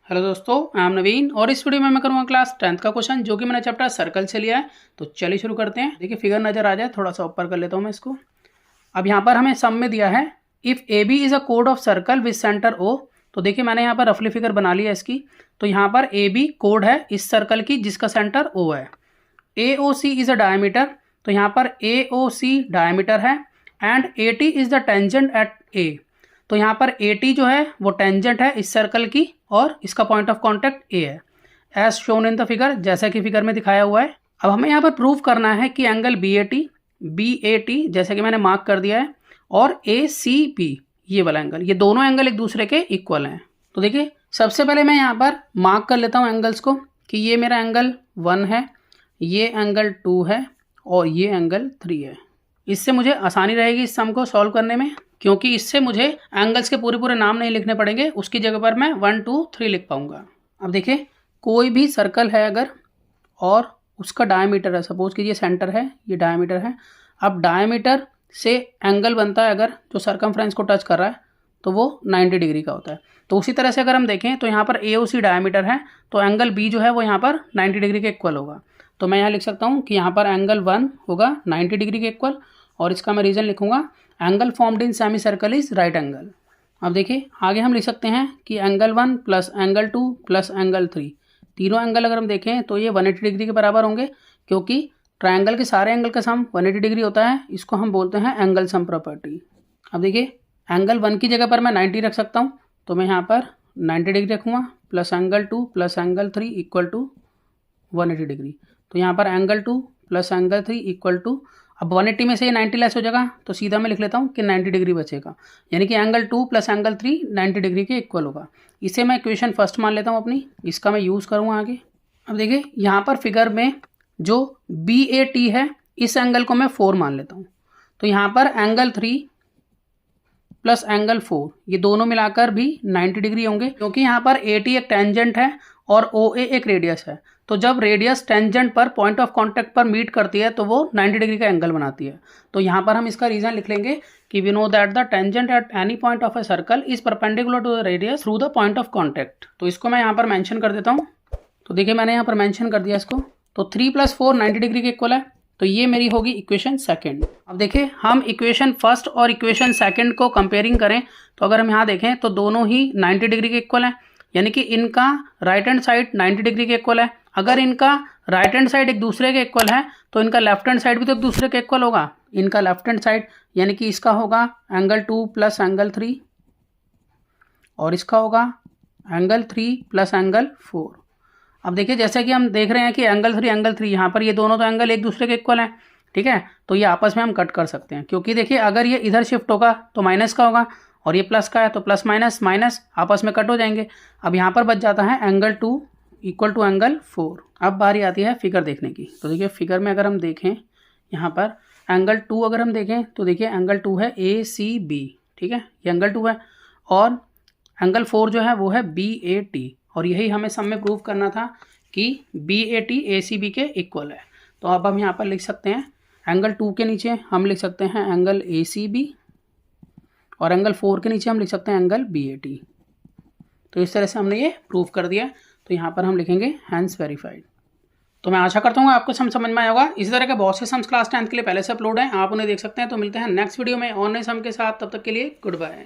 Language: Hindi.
हेलो दोस्तों, आई एम नवीन और इस वीडियो में मैं करूँगा क्लास 10th का क्वेश्चन जो कि मैंने चैप्टर सर्कल से लिया है। तो चलिए शुरू करते हैं। देखिए फिगर नजर आ जाए, थोड़ा सा ऊपर कर लेता हूँ मैं इसको। अब यहाँ पर हमें सम में दिया है if A B is a कोड of circle with centre O. तो देखिए मैंने यहाँ पर रफली फिगर बना लिया इसकी। तो यहाँ पर ए बी कोड है इस सर्कल की जिसका सेंटर ओ है। ए O C is a diameter, तो यहाँ पर ए ओ सी डायमीटर है and A T is the tangent at A. तो यहाँ पर ए टी जो है वो टेंजेंट है इस सर्कल की और इसका पॉइंट ऑफ कॉन्टैक्ट ए है, as shown in the figure, जैसा कि फिगर में दिखाया हुआ है। अब हमें यहाँ पर प्रूव करना है कि एंगल बी ए टी जैसे कि मैंने मार्क कर दिया है और ए सी बी ये वाला एंगल, ये दोनों एंगल एक दूसरे के इक्वल हैं। तो देखिए सबसे पहले मैं यहाँ पर मार्क कर लेता हूँ एंगल्स को कि ये मेरा एंगल 1 है, ये एंगल 2 है और ये एंगल 3 है। इससे मुझे आसानी रहेगी इस सम को सॉल्व करने में, क्योंकि इससे मुझे एंगल्स के पूरे नाम नहीं लिखने पड़ेंगे, उसकी जगह पर मैं 1 2 3 लिख पाऊंगा। अब देखिए कोई भी सर्कल है अगर और उसका डायमीटर है, सपोज कीजिए सेंटर है, ये डायमीटर है। अब डायमीटर से एंगल बनता है अगर जो सरकमफ्रेंस को टच कर रहा है तो वो 90 डिग्री का होता है। तो उसी तरह से अगर हम देखें तो यहाँ पर ए ओ सी डायमीटर है तो एंगल बी जो है वो यहाँ पर 90 डिग्री के इक्वल होगा। तो मैं यहाँ लिख सकता हूँ कि यहाँ पर एंगल 1 होगा 90 डिग्री के इक्वल और इसका मैं रीज़न लिखूंगा angle formed in semi circle is right angle. अब देखिए आगे हम लिख सकते हैं कि angle 1 plus angle 2 plus angle 3, तीनों एंगल अगर हम देखें तो ये 180 डिग्री के बराबर होंगे, क्योंकि ट्रायंगल के सारे एंगल का सम 180 डिग्री होता है। इसको हम बोलते हैं एंगल सम प्रॉपर्टी। अब देखिए एंगल 1 की जगह पर मैं 90 रख सकता हूँ, तो मैं यहाँ पर 90 डिग्री रखूँगा plus angle 2 plus angle 3 equal to 180 degree. तो यहाँ पर angle 2 plus angle 3 equal to, अब 180 में से ये 90 लेस हो जाएगा तो सीधा मैं लिख लेता हूँ कि 90 डिग्री बचेगा, यानी कि एंगल 2 प्लस एंगल 3 90 डिग्री के इक्वल होगा। इसे मैं इक्वेशन फर्स्ट मान लेता हूँ अपनी, इसका मैं यूज़ करूँगा आगे। अब देखिए यहाँ पर फिगर में जो बी ए टी है इस एंगल को मैं 4 मान लेता हूँ। तो यहाँ पर एंगल 3 प्लस एंगल 4 ये दोनों मिलाकर भी 90 डिग्री होंगे, क्योंकि यहाँ पर ए टी एक टेंजेंट है और ओ ए एक रेडियस है। तो जब रेडियस टेंजेंट पर पॉइंट ऑफ कांटेक्ट पर मीट करती है तो वो 90 डिग्री का एंगल बनाती है। तो यहाँ पर हम इसका रीजन लिख लेंगे कि we know that the tangent at any point of a circle is perpendicular to the radius through the point of contact. तो इसको मैं यहाँ पर मेंशन कर देता हूँ। तो देखिए मैंने यहाँ पर मेंशन कर दिया इसको। तो 3 + 4 90 डिग्री के इक्वल है, तो ये मेरी होगी इक्वेशन सेकंड। अब देखिए हम इक्वेशन फर्स्ट और इक्वेशन सेकंड को कंपेयरिंग करें तो अगर हम यहाँ देखें तो दोनों ही 90 डिग्री के इक्वल हैं, यानी कि इनका राइट हैंड साइड 90 डिग्री के इक्वल है। अगर इनका राइट हैंड साइड एक दूसरे के इक्वल है तो इनका लेफ्ट हैंड साइड भी तो एक दूसरे के इक्वल होगा। इनका लेफ्ट हैंड साइड यानी कि इसका होगा एंगल 2 प्लस एंगल 3 और इसका होगा एंगल 3 प्लस एंगल 4। अब देखिए जैसे कि हम देख रहे हैं कि एंगल 3 यहाँ पर ये दोनों तो एंगल एक दूसरे के इक्वल हैं, ठीक है। तो ये आपस में हम कट कर सकते हैं, क्योंकि देखिए अगर ये इधर शिफ्ट होगा तो माइनस का होगा और ये प्लस का है तो प्लस माइनस माइनस आपस में कट हो जाएंगे। अब यहाँ पर बच जाता है एंगल 2 इक्वल टू एंगल 4। अब बारी आती है फिगर देखने की। तो देखिए फिगर में अगर हम देखें यहाँ पर एंगल 2 अगर हम देखें तो देखिए एंगल 2 है ए सी बी, ठीक है, ये एंगल 2 है और एंगल 4 जो है वो है बी ए टी, और यही हमें सम में प्रूव करना था कि B A T A C B के इक्वल है। तो अब हम यहाँ पर लिख सकते हैं एंगल 2 के नीचे हम लिख सकते हैं एंगल ए सी बी और एंगल 4 के नीचे हम लिख सकते हैं एंगल बी ए टी। तो इस तरह से हमने ये प्रूव कर दिया। तो यहाँ पर हम लिखेंगे हैंस वेरीफाइड। तो मैं आशा करता हूँ आपको समझ में आया होगा। इसी तरह के बहुत से सम्स क्लास 10th के लिए पहले से अपलोड हैं, आप उन्हें देख सकते हैं। तो मिलते हैं नेक्स्ट वीडियो में और नए सम के साथ, तब तक के लिए गुड बाय।